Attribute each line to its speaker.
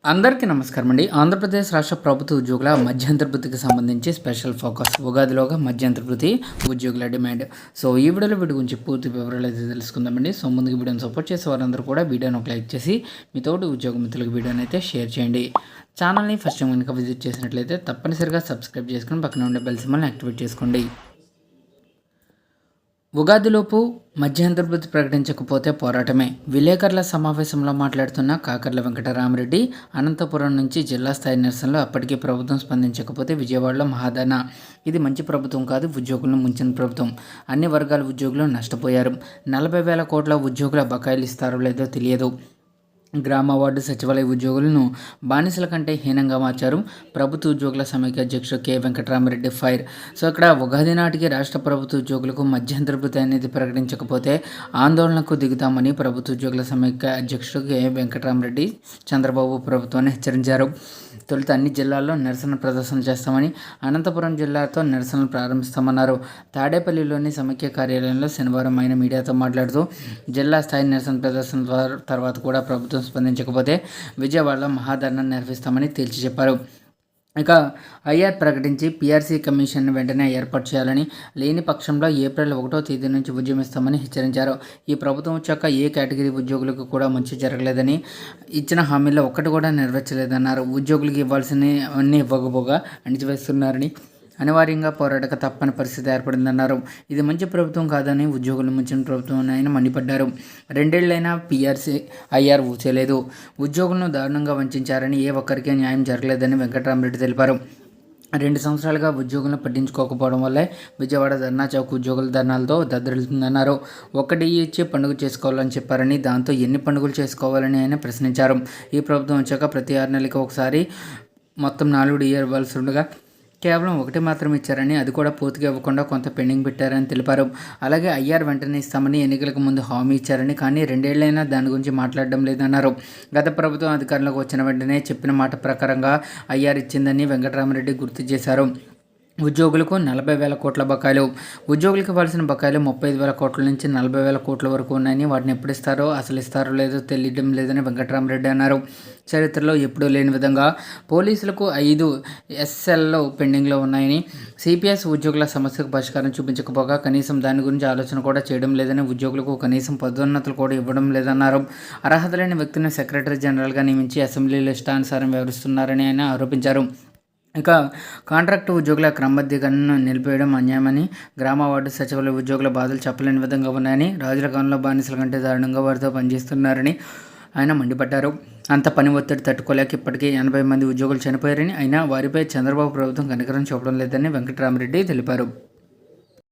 Speaker 1: అందరికీ నమస్కారం అండి. ఆంధ్రప్రదేశ్ రాష్ట్ర ప్రభుత్వ ఉద్యోగుల మధ్యంతర వృత్తికి సంబంధించి స్పెషల్ ఫోకస్ ఉగాదిలోగా మధ్యంతర వృత్తి ఉద్యోగుల డిమాండ్. సో ఈ వీడియోలో వీటి గురించి పూర్తి వివరాలు అయితే తెలుసుకుందామండి. సో ముందుకు వీడియోని సపోర్ట్ చేసే వారందరూ కూడా వీడియోని ఒక లైక్ చేసి మీ తోటి ఉద్యోగ మిత్రులకు వీడియోని అయితే షేర్ చేయండి. ఛానల్ని ఫస్ట్ టైం కనుక విజిట్ చేసినట్లయితే తప్పనిసరిగా సబ్స్క్రైబ్ చేసుకుని పక్కన ఉండే బెల్ సింబల్ని యాక్టివేట్ చేసుకోండి. ఉగాదిలోపు మధ్యంతర వృత్తి ప్రకటించకపోతే పోరాటమే. విలేకరుల సమావేశంలో మాట్లాడుతున్న కాకర్ల వెంకటరామరెడ్డి అనంతపురం నుంచి జిల్లా స్థాయి నిరసనలో అప్పటికీ ప్రభుత్వం స్పందించకపోతే విజయవాడలో మహాధర్నా. ఇది మంచి ప్రభుత్వం కాదు, ఉద్యోగులను ముంచిన ప్రభుత్వం. అన్ని వర్గాల ఉద్యోగులు నష్టపోయారు. 40,000 కోట్ల ఉద్యోగుల బకాయిలు ఇస్తారో లేదో తెలియదు. గ్రామ వార్డు సచివాలయ ఉద్యోగులను బానిసల కంటే హీనంగా మార్చారు. ప్రభుత్వ ఉద్యోగుల సమైక్య అధ్యక్షుడు కె వెంకటరామరెడ్డి ఫైర్. సో ఇక్కడ ఉగాది నాటికి రాష్ట్ర ప్రభుత్వ ఉద్యోగులకు మధ్యంతర వృత్తి అనేది ప్రకటించకపోతే ఆందోళనకు దిగుతామని ప్రభుత్వ ఉద్యోగుల సమైక్య అధ్యక్షుడు కె వెంకటరామరెడ్డి చంద్రబాబు ప్రభుత్వాన్ని హెచ్చరించారు. తొలుత అన్ని జిల్లాల్లో నిరసన ప్రదర్శనలు చేస్తామని, అనంతపురం జిల్లాతో నిరసనలు ప్రారంభిస్తామన్నారు. తాడేపల్లిలోని సమైక్య కార్యాలయంలో శనివారం ఆయన మీడియాతో మాట్లాడుతూ జిల్లా స్థాయి నిరసన ప్రదర్శన తర్వాత కూడా ప్రభుత్వం స్పందించకపోతే విజయవాడలో మహాధర్నా నిర్వహిస్తామని తేల్చి చెప్పారు. ఇక ఐఆర్ ప్రకటించి పీఆర్సీ కమిషన్ వెంటనే ఏర్పాటు చేయాలని, లేని పక్షంలో ఏప్రిల్ 1వ తేదీ నుంచి ఉద్యమిస్తామని హెచ్చరించారు. ఈ ప్రభుత్వం వచ్చాక ఏ కేటగిరీ ఉద్యోగులకు కూడా మంచి జరగలేదని, ఇచ్చిన హామీల్లో ఒక్కటి కూడా నెరవేర్చలేదన్నారు. ఉద్యోగులకు ఇవ్వాల్సినవి అన్నీ ఇవ్వకపోగా అణిచివేస్తున్నారని, అనివార్యంగా పోరాటక తప్పని పరిస్థితి ఏర్పడిందన్నారు. ఇది మంచి ప్రభుత్వం కాదని, ఉద్యోగులు ముంచిన ప్రభుత్వం అని ఆయన మండిపడ్డారు. 2 ఏళ్లైనా పీఆర్సీ ఐఆర్ ఊచేలేదు. ఉద్యోగులను దారుణంగా వంచారని, ఏ ఒక్కరికే న్యాయం జరగలేదని వెంకటరామరెడ్డి తెలిపారు. 2 సంవత్సరాలుగా ఉద్యోగులను పట్టించుకోకపోవడం వల్లే విజయవాడ ధర్నా చౌక్ ఉద్యోగుల ధర్నాలతో దద్దరిల్లుతుందన్నారు. ఒక్కటి ఇచ్చి పండుగ చేసుకోవాలని చెప్పారని, దాంతో ఎన్ని పండుగలు చేసుకోవాలని ఆయన ప్రశ్నించారు. ఈ ప్రభుత్వం వచ్చాక ప్రతి 6 నెలలకు ఒకసారి మొత్తం 4 డిఏ ఇవ్వాల్సి ఉండగా కేవలం 1 మాత్రం ఇచ్చారని, అది కూడా పూర్తిగా ఇవ్వకుండా కొంత పెండింగ్ పెట్టారని తెలిపారు. అలాగే ఐఆర్ వెంటనే ఇస్తామని ఎన్నికలకు ముందు హామీ ఇచ్చారని, కానీ 2 ఏళ్లైనా దాని గురించి మాట్లాడడం లేదన్నారు. గత ప్రభుత్వం అధికారంలోకి వచ్చిన వెంటనే చెప్పిన మాట ప్రకారంగా ఐఆర్ ఇచ్చిందని వెంకటరామరెడ్డి గుర్తు చేశారు. ఉద్యోగులకు 40,000 కోట్ల బకాయిలు. ఉద్యోగులకు ఇవ్వాల్సిన బకాయిలు 35,000 కోట్ల నుంచి 40,000 కోట్ల వరకు ఉన్నాయని, వాటిని ఎప్పుడు ఇస్తారో, అసలు ఇస్తారో లేదో తెలియడం లేదని వెంకటరామరెడ్డి అన్నారు. చరిత్రలో ఎప్పుడూ లేని విధంగా పోలీసులకు 5 ఎస్ఎల్లు పెండింగ్లో ఉన్నాయని, సిపిఎస్ ఉద్యోగుల సమస్యకు పరిష్కారం చూపించకపోగా కనీసం దాని గురించి ఆలోచన కూడా చేయడం లేదని, ఉద్యోగులకు కనీసం పదోన్నతులు కూడా ఇవ్వడం లేదన్నారు. అర్హత లేని వ్యక్తిని సెక్రటరీ జనరల్గా నియమించి అసెంబ్లీలో ఇష్టానుసారం వ్యవహరిస్తున్నారని ఆయన ఆరోపించారు. ఇక కాంట్రాక్టు ఉద్యోగుల క్రమబద్ధీకరణను నిలిపేయడం అన్యాయమని, గ్రామ వార్డు సచివాలయ ఉద్యోగుల బాధలు చెప్పలేని విధంగా ఉన్నాయని, రాజుల కాలంలో బానిసల కంటే దారుణంగా వారితో పనిచేస్తున్నారని ఆయన మండిపడ్డారు. అంత పని ఒత్తిడి తట్టుకోలేక ఇప్పటికీ 80 మంది ఉద్యోగులు చనిపోయారని, అయినా వారిపై చంద్రబాబు ప్రభుత్వం కనికరం చూపడం లేదని వెంకటరామరెడ్డి తెలిపారు.